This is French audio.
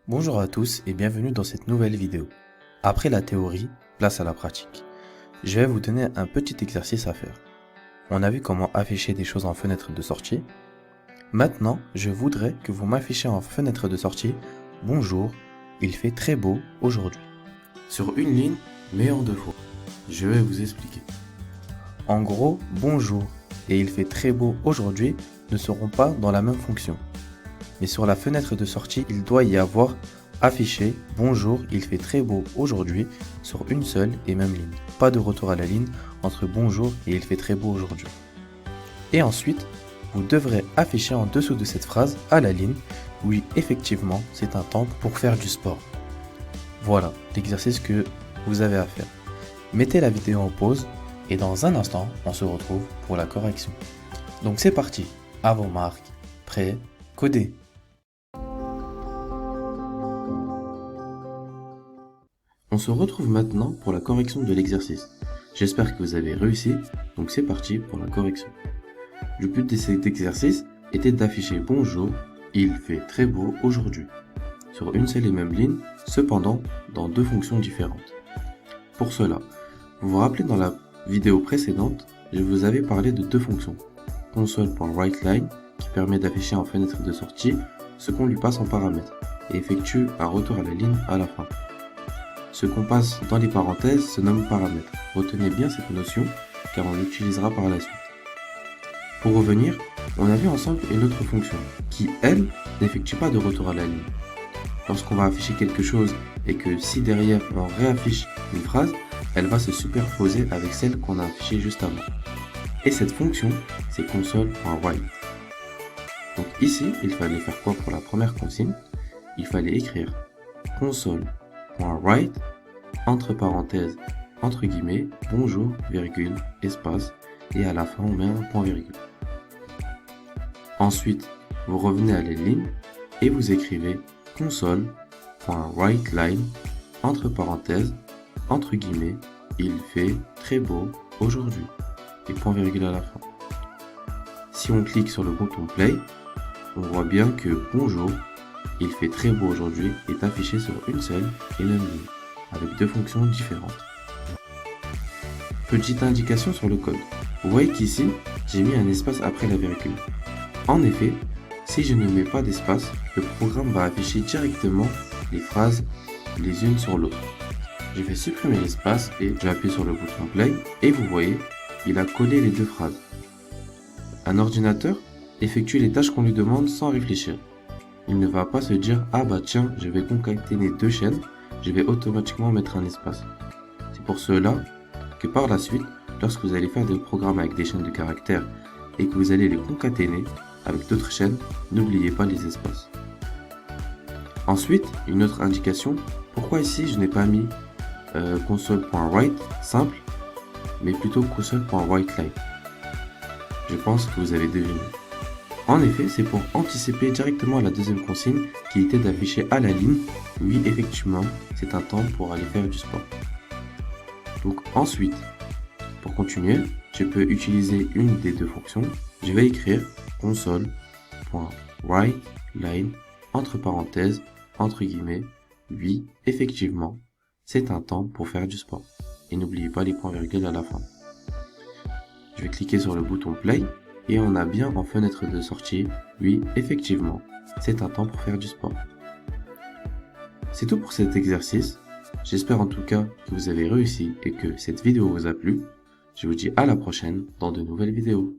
Bonjour à tous et bienvenue dans cette nouvelle vidéo. Après la théorie, place à la pratique. Je vais vous donner un petit exercice à faire. On a vu comment afficher des choses en fenêtre de sortie. Maintenant, je voudrais que vous m'affichez en fenêtre de sortie « Bonjour, il fait très beau aujourd'hui ». Sur une ligne, mais en deux fois. Je vais vous expliquer. En gros, « Bonjour » et « Il fait très beau aujourd'hui » ne seront pas dans la même fonction. Mais sur la fenêtre de sortie, il doit y avoir affiché « Bonjour, il fait très beau aujourd'hui » sur une seule et même ligne. Pas de retour à la ligne entre « Bonjour » et « Il fait très beau aujourd'hui ». Et ensuite, vous devrez afficher en dessous de cette phrase à la ligne « Oui, effectivement, c'est un temps pour faire du sport ». Voilà l'exercice que vous avez à faire. Mettez la vidéo en pause et dans un instant, on se retrouve pour la correction. Donc c'est parti, à vos marques, prêts, codez. On se retrouve maintenant pour la correction de l'exercice. J'espère que vous avez réussi, donc c'est parti pour la correction. Le but de cet exercice était d'afficher « Bonjour, il fait très beau aujourd'hui » sur une seule et même ligne, cependant dans deux fonctions différentes. Pour cela, vous vous rappelez dans la vidéo précédente, je vous avais parlé de deux fonctions. Console.WriteLine qui permet d'afficher en fenêtre de sortie ce qu'on lui passe en paramètre et effectue un retour à la ligne à la fin. Ce qu'on passe dans les parenthèses se nomme paramètre. Retenez bien cette notion car on l'utilisera par la suite. Pour revenir, on a vu ensemble une autre fonction qui, elle, n'effectue pas de retour à la ligne. Lorsqu'on va afficher quelque chose et que si derrière on réaffiche une phrase, elle va se superposer avec celle qu'on a affichée juste avant. Et cette fonction, c'est console.write. Donc ici, il fallait faire quoi pour la première consigne? Il fallait écrire console.write entre parenthèses, entre guillemets, bonjour, virgule, espace, et à la fin on met un point virgule. Ensuite, vous revenez à la ligne et vous écrivez console.WriteLine entre parenthèses, entre guillemets, il fait très beau aujourd'hui, et point virgule à la fin. Si on clique sur le bouton play, on voit bien que bonjour, il fait très beau aujourd'hui est affiché sur une seule et même ligne, avec deux fonctions différentes. Petite indication sur le code. Vous voyez qu'ici, j'ai mis un espace après la virgule. En effet, si je ne mets pas d'espace, le programme va afficher directement les phrases les unes sur l'autre. Je vais supprimer l'espace et j'appuie sur le bouton play et vous voyez, il a collé les deux phrases. Un ordinateur effectue les tâches qu'on lui demande sans réfléchir. Il ne va pas se dire « Ah bah tiens, je vais concaténer deux chaînes, je vais automatiquement mettre un espace ». C'est pour cela que par la suite, lorsque vous allez faire des programmes avec des chaînes de caractères et que vous allez les concaténer avec d'autres chaînes, n'oubliez pas les espaces. Ensuite, une autre indication, pourquoi ici je n'ai pas mis console.write simple, mais plutôt console.WriteLine. Je pense que vous avez deviné. En effet, c'est pour anticiper directement la deuxième consigne qui était d'afficher à la ligne « Oui, effectivement, c'est un temps pour aller faire du sport ». Donc ensuite, pour continuer, je peux utiliser une des deux fonctions. Je vais écrire console.WriteLine entre parenthèses, entre guillemets, « Oui, effectivement, c'est un temps pour faire du sport ». Et n'oubliez pas les points virgules à la fin. Je vais cliquer sur le bouton play et on a bien en fenêtre de sortie « Oui, effectivement, c'est un temps pour faire du sport ». C'est tout pour cet exercice. J'espère en tout cas que vous avez réussi et que cette vidéo vous a plu. Je vous dis à la prochaine dans de nouvelles vidéos.